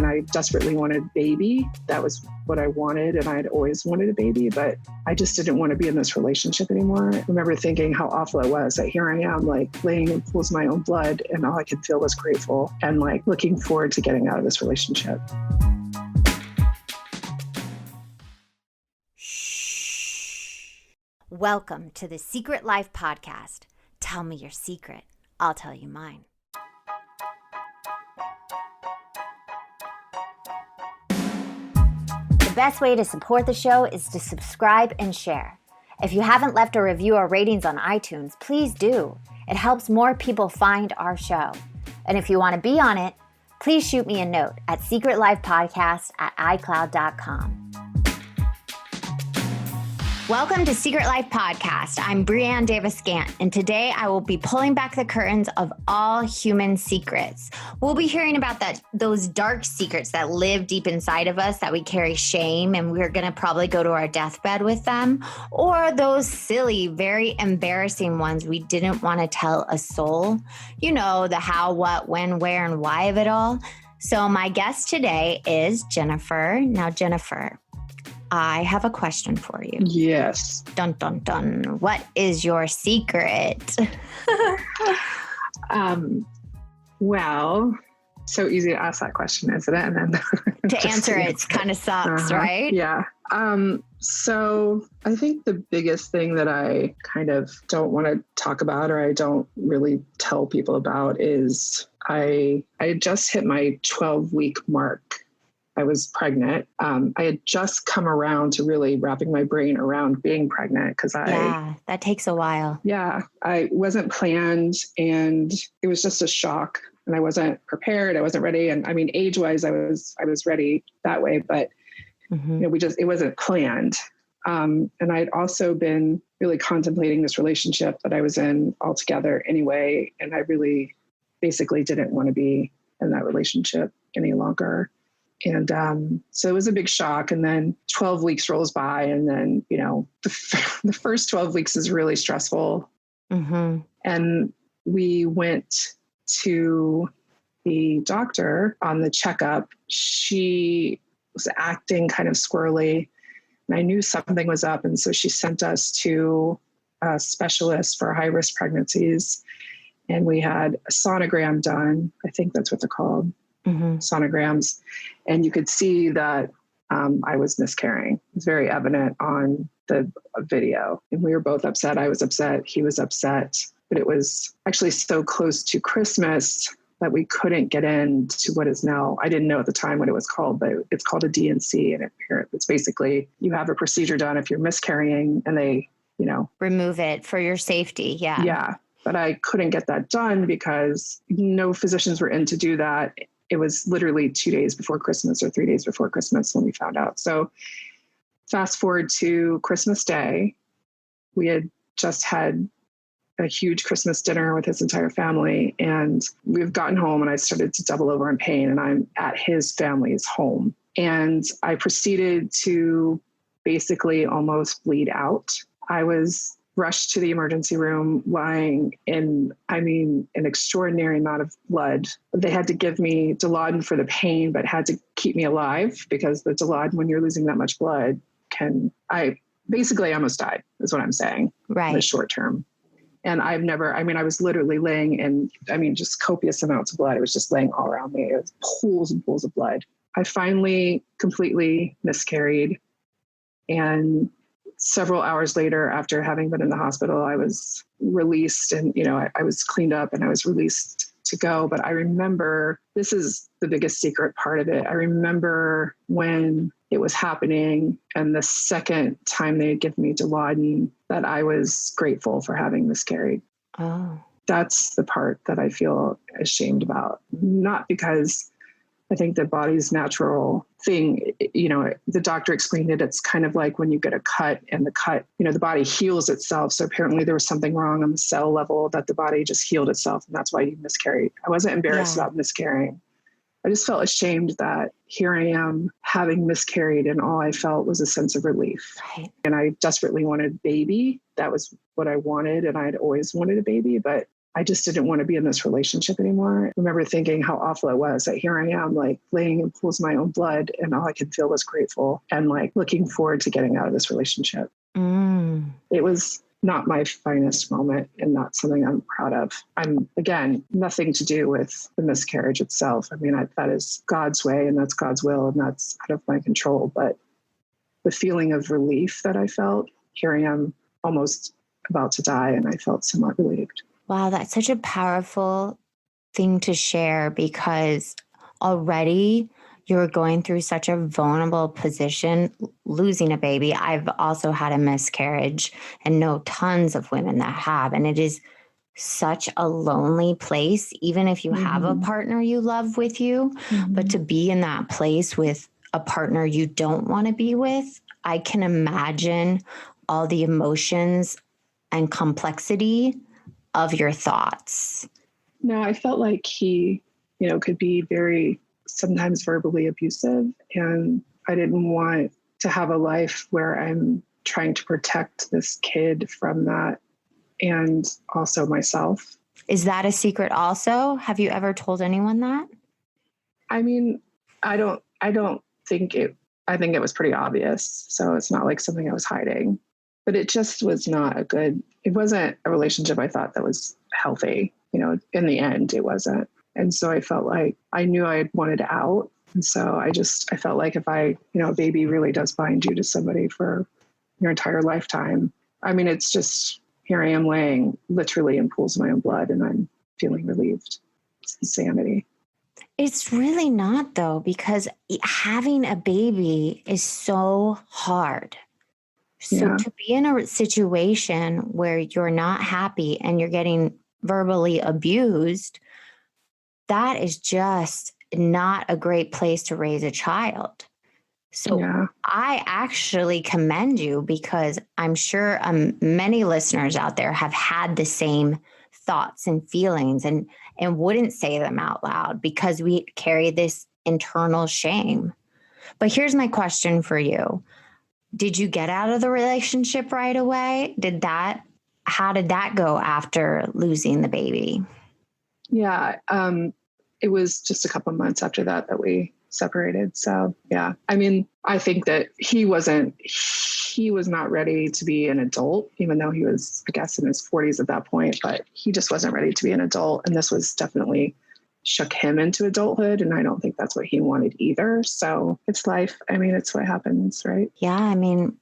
and I desperately wanted a baby. That was what I wanted, and I had always wanted a baby, but I just didn't want to be in this relationship anymore. I remember thinking how awful it was that here I am, like laying in pools of my own blood, and all I could feel was grateful and like looking forward to getting out of this relationship. Welcome to the Secret Life Podcast. Tell me your secret. I'll tell you mine. The best way to support the show is to subscribe and share. If you haven't left a review or ratings on iTunes, please do. It helps more people find our show. And if you want to be on it, please shoot me a note at secretlifepodcast@icloud.com. Welcome to Secret Life Podcast. I'm Brene Davis-Gant, and today I will be pulling back the curtains of all human secrets. We'll be hearing about those dark secrets that live deep inside of us that we carry shame, and we're going to probably go to our deathbed with them, or those silly, very embarrassing ones we didn't want to tell a soul. You know, the how, what, when, where, and why of it all. So my guest today is Jennifer. Now, Jennifer, I have a question for you. Yes. Dun, dun, dun. What is your secret? Well, so easy to ask that question, isn't it? And then to answer it kind of sucks, right? Yeah. So I think the biggest thing that I kind of don't want to talk about, or I don't really tell people about, is I had just hit my 12-week mark. I was pregnant. I had just come around to really wrapping my brain around being pregnant because that takes a while. Yeah, I wasn't planned, and it was just a shock, and I wasn't prepared. I wasn't ready. And I mean, age-wise, I was ready that way, but it wasn't planned. And I'd also been really contemplating this relationship that I was in altogether anyway. And I really basically didn't want to be in that relationship any longer. And so it was a big shock. And then 12 weeks rolls by, and then, the first 12 weeks is really stressful. Mm-hmm. And we went to the doctor on the checkup. She was acting kind of squirrely, and I knew something was up. And so she sent us to a specialist for high-risk pregnancies. And we had a sonogram done. I think that's what they're called. Mm-hmm. Sonograms. And you could see that I was miscarrying. It was very evident on the video. And we were both upset. I was upset. He was upset. But it was actually so close to Christmas that we couldn't get into what is now, I didn't know at the time what it was called, but it's called a DNC. And it's basically, you have a procedure done if you're miscarrying, and they, remove it for your safety. Yeah. Yeah. But I couldn't get that done because no physicians were in to do that. It was literally 2 days before Christmas or 3 days before Christmas when we found out. So fast forward to Christmas Day, we had just had a huge Christmas dinner with his entire family, and we've gotten home, and I started to double over in pain, and I'm at his family's home. And I proceeded to basically almost bleed out. I was rushed to the emergency room, lying in, an extraordinary amount of blood. They had to give me Dilaudid for the pain, but had to keep me alive because the Dilaudid, when you're losing that much blood, I almost died, is what I'm saying. Right. In the short term. And I was literally laying in, just copious amounts of blood. It was just laying all around me. It was pools and pools of blood. I finally completely miscarried. And several hours later, after having been in the hospital, I was released, and, I was cleaned up and I was released to go. But I remember, this is the biggest secret part of it. I remember when it was happening, and the second time they had given me Dilaudid, that I was grateful for having miscarried. Oh. That's the part that I feel ashamed about. Not because I think the body's natural thing, the doctor explained it. It's kind of like when you get a cut, and the cut, the body heals itself. So apparently there was something wrong on the cell level that the body just healed itself. And that's why you miscarried. I wasn't embarrassed about miscarrying. I just felt ashamed that here I am having miscarried, and all I felt was a sense of relief. Right. And I desperately wanted a baby. That was what I wanted. And I had always wanted a baby, but I just didn't want to be in this relationship anymore. I remember thinking how awful it was that here I am, like laying in pools of my own blood, and all I could feel was grateful and like looking forward to getting out of this relationship. It was not my finest moment and not something I'm proud of. I'm, again, nothing to do with the miscarriage itself. I mean, that is God's way and that's God's will and that's out of my control. But the feeling of relief that I felt, here I am almost about to die, and I felt somewhat relieved. Wow, that's such a powerful thing to share, because already you're going through such a vulnerable position, losing a baby. I've also had a miscarriage and know tons of women that have, and it is such a lonely place, even if you have a partner you love with you, but to be in that place with a partner you don't want to be with, I can imagine all the emotions and complexity of your thoughts. No, I felt like he, could be very sometimes verbally abusive, and I didn't want to have a life where I'm trying to protect this kid from that, and also myself. Is that a secret also? Have you ever told anyone that? I mean, I don't think I think it was pretty obvious. So it's not like something I was hiding, but it just was not it wasn't a relationship I thought that was healthy. In the end, it wasn't. And so I felt like I knew I wanted out. And so I felt like if a baby really does bind you to somebody for your entire lifetime. I mean, it's just, here I am laying literally in pools of my own blood, and I'm feeling relieved. It's insanity. It's really not, though, because having a baby is so hard. So to be in a situation where you're not happy and you're getting verbally abused, that is just not a great place to raise a child. So I actually commend you, because I'm sure many listeners out there have had the same thoughts and feelings and wouldn't say them out loud because we carry this internal shame. But here's my question for you. Did you get out of the relationship right away? How did that go after losing the baby? Yeah. It was just a couple of months after that we separated. So yeah, I mean, I think that he was not ready to be an adult, even though he was, I guess, in his 40s at that point, but he just wasn't ready to be an adult. And this was definitely shook him into adulthood. And I don't think that's what he wanted either. So it's life. I mean, it's what happens, right? Yeah. I mean,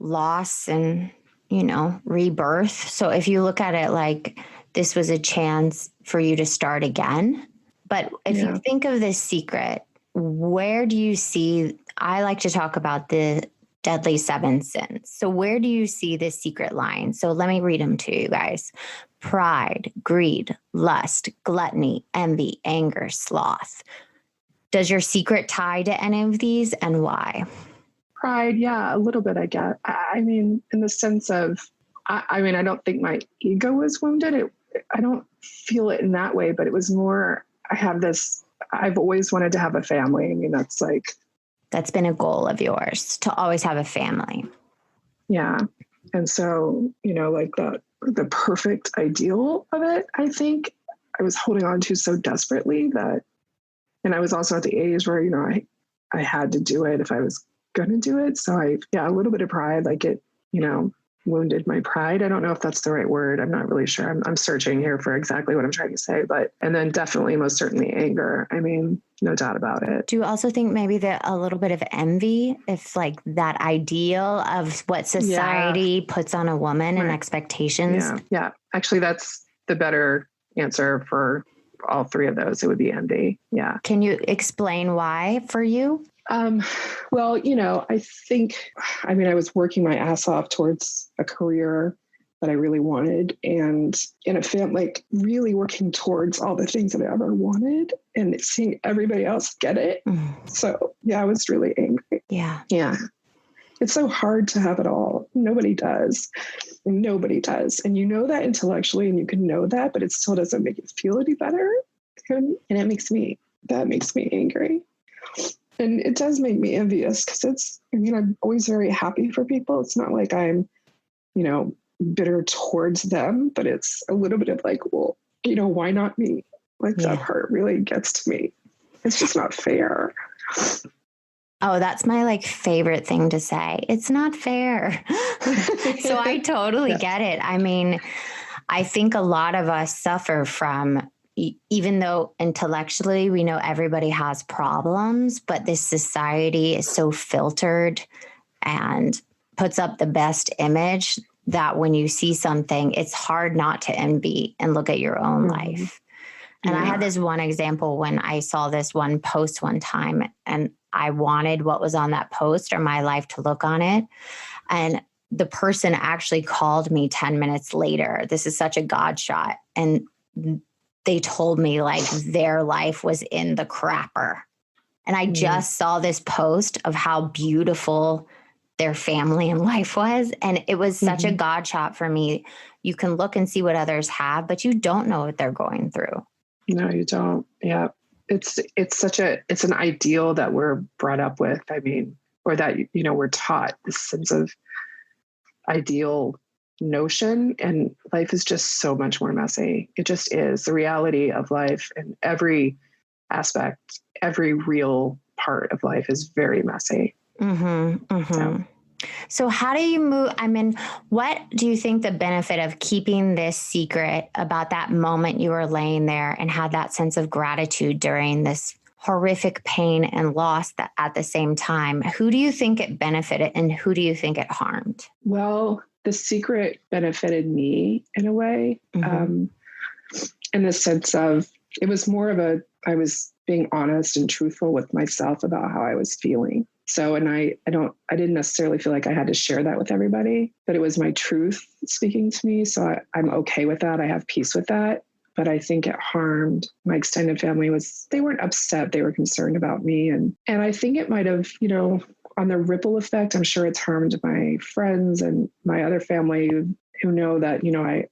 loss and, rebirth. So if you look at it like this was a chance for you to start again. But if you think of this secret, where do you see, I like to talk about the deadly 7 sins. So where do you see this secret line? So let me read them to you guys. Pride, greed, lust, gluttony, envy, anger, sloth. Does your secret tie to any of these, and why? Pride, yeah, a little bit, I guess. I mean, in the sense of, I mean, I don't think my ego was wounded. I don't feel it in that way, but it was more, I've always wanted to have a family. I mean, that's been a goal of yours, to always have a family. Yeah. And so, like the perfect ideal of it, I think I was holding on to so desperately and I was also at the age where, I had to do it if I was going to do it. So a little bit of pride, like it, wounded my pride. I don't know if that's the right word. I'm not really sure. I'm searching here for exactly what I'm trying to say, and then definitely, most certainly anger. I mean, no doubt about it. Do you also think maybe that a little bit of envy, if like that ideal of what society puts on a woman and expectations? Yeah. Actually, that's the better answer for all three of those. It would be envy. Yeah. Can you explain why for you? Well, I was working my ass off towards a career that I really wanted, and in a family, like really working towards all the things that I ever wanted and seeing everybody else get it. So I was really angry. Yeah. It's so hard to have it all. Nobody does. And you know that intellectually, and you can know that, but it still doesn't make it feel any better. And that makes me angry. And it does make me envious, because I'm always very happy for people. It's not like I'm, bitter towards them, but it's a little bit of like, well, why not me? Like that part really gets to me. It's just not fair. Oh, that's my like favorite thing to say. It's not fair. So I totally get it. I mean, I think a lot of us suffer from, even though intellectually we know everybody has problems, but this society is so filtered and puts up the best image that when you see something, it's hard not to envy and look at your own life. And I had this one example when I saw this one post one time, and I wanted what was on that post or my life to look on it. And the person actually called me 10 minutes later. This is such a God shot. And they told me like their life was in the crapper. And I just saw this post of how beautiful their family and life was. And it was such a God shot for me. You can look and see what others have, but you don't know what they're going through. No, you don't. Yeah. It's an ideal that we're brought up with. I mean, or that, we're taught this sense of ideal notion, and life is just so much more messy. It just is. The reality of life and every aspect, every real part of life is very messy. So how do you move? I mean, what do you think the benefit of keeping this secret about that moment you were laying there and had that sense of gratitude during this horrific pain and loss that at the same time? Who do you think it benefited and who do you think it harmed? Well, the secret benefited me in a way, in the sense of it was more of I was being honest and truthful with myself about how I was feeling. So, and I didn't necessarily feel like I had to share that with everybody, but it was my truth speaking to me. So I'm okay with that. I have peace with that. But I think it harmed my extended family. They weren't upset. They were concerned about me. And I think it might have, on the ripple effect, I'm sure it's harmed my friends and my other family who know that,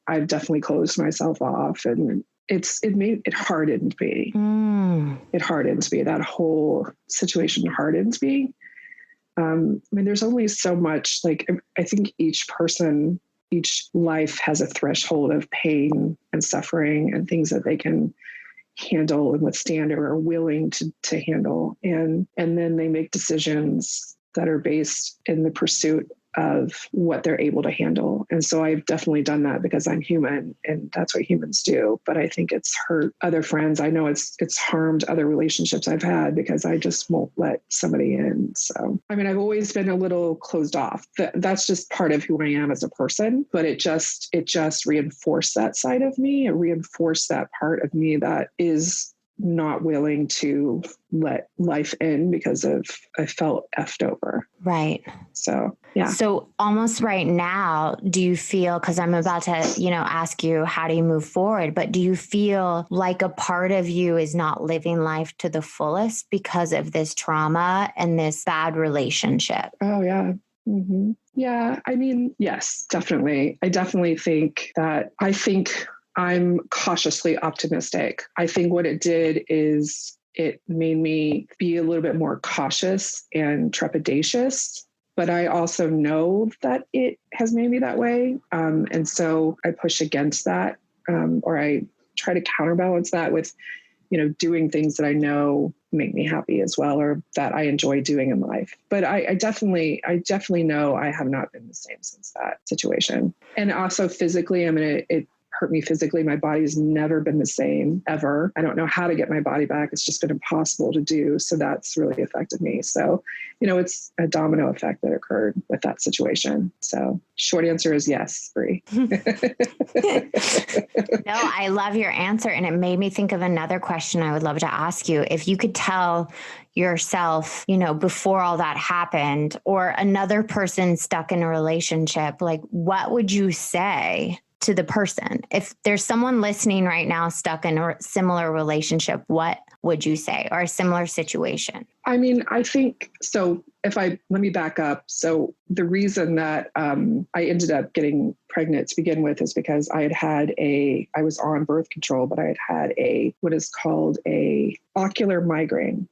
I've definitely closed myself off, and it hardened me. It hardened me. That whole situation hardened me. I mean, there's only so much, like, I think each life has a threshold of pain and suffering and things that they can handle and withstand or are willing to handle. And then they make decisions that are based in the pursuit of what they're able to handle. And so I've definitely done that because I'm human and that's what humans do. But I think it's hurt other friends. I know it's harmed other relationships I've had because I just won't let somebody in. So, I mean, I've always been a little closed off. That's just part of who I am as a person, but it just reinforced that side of me. It reinforced that part of me that is not willing to let life in because I felt effed over. Right. So, yeah. So almost right now, do you feel, because I'm about to, ask you, how do you move forward? But do you feel like a part of you is not living life to the fullest because of this trauma and this bad relationship? Oh, yeah. Mm-hmm. Yeah. I mean, yes, definitely. I definitely think I'm cautiously optimistic. I think what it did is it made me be a little bit more cautious and trepidatious, but I also know that it has made me that way. And so I push against that, or I try to counterbalance that with, doing things that I know make me happy as well, or that I enjoy doing in life. But I definitely know I have not been the same since that situation. And also physically, it hurt me physically. My body's never been the same ever. I don't know how to get my body back. It's just been impossible to do. So that's really affected me. So, it's a domino effect that occurred with that situation. So short answer is yes, Bree. No, I love your answer. And it made me think of another question I would love to ask you. If you could tell yourself, before all that happened, or another person stuck in a relationship, like what would you say to the person? If there's someone listening right now stuck in a similar relationship, what would you say, or a similar situation? I mean, I think, so let me back up. So the reason that I ended up getting pregnant to begin with is because I was on birth control, but I had what is called a ocular migraine.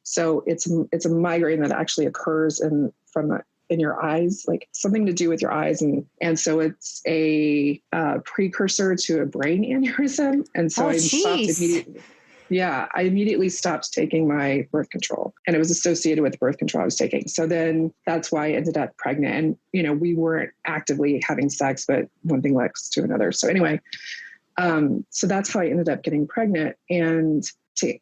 So it's a migraine that actually occurs from in your eyes, like something to do with your eyes. And so it's a precursor to a brain aneurysm. And so I stopped immediately. Yeah, I immediately stopped taking my birth control, and it was associated with the birth control I was taking. So then that's why I ended up pregnant. And, you know, we weren't actively having sex, but one thing leads to another. So anyway, so that's how I ended up getting pregnant. And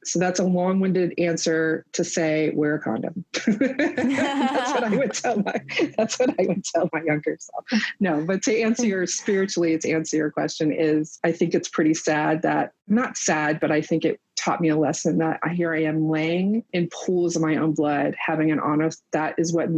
so that's a long-winded answer to say, wear a condom. That's what I would tell my younger self. No, but to answer your question is, I think it's pretty sad that, not sad, but I think it taught me a lesson that here I am laying in pools of my own blood, having an honest, that is what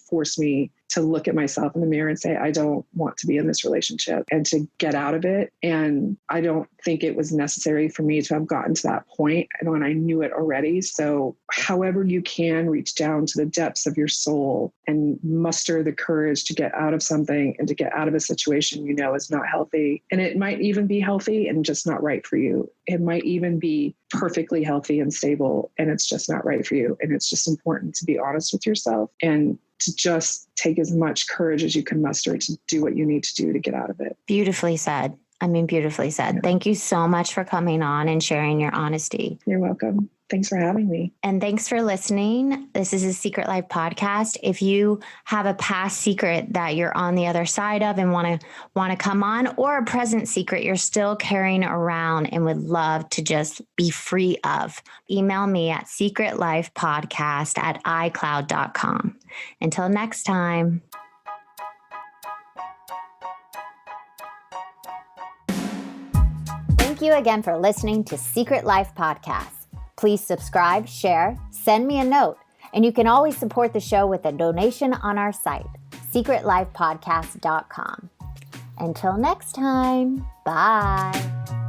forced me to look at myself in the mirror and say, I don't want to be in this relationship, and to get out of it. And I don't think it was necessary for me to have gotten to that point, and when I knew it already. So however you can reach down to the depths of your soul and muster the courage to get out of something and to get out of a situation you know is not healthy. And it might even be healthy and just not right for you. It might even be perfectly healthy and stable, and it's just not right for you. And it's just important to be honest with yourself and to just take as much courage as you can muster to do what you need to do to get out of it. Beautifully said. Beautifully said. Yeah. Thank you so much for coming on and sharing your honesty. You're welcome. Thanks for having me. And thanks for listening. This is a Secret Life podcast. If you have a past secret that you're on the other side of and want to come on, or a present secret you're still carrying around and would love to just be free of, email me at secretlifepodcast@icloud.com. Until next time. Thank you again for listening to Secret Life Podcast. Please subscribe, share, send me a note, and you can always support the show with a donation on our site, secretlifepodcast.com. Until next time, bye.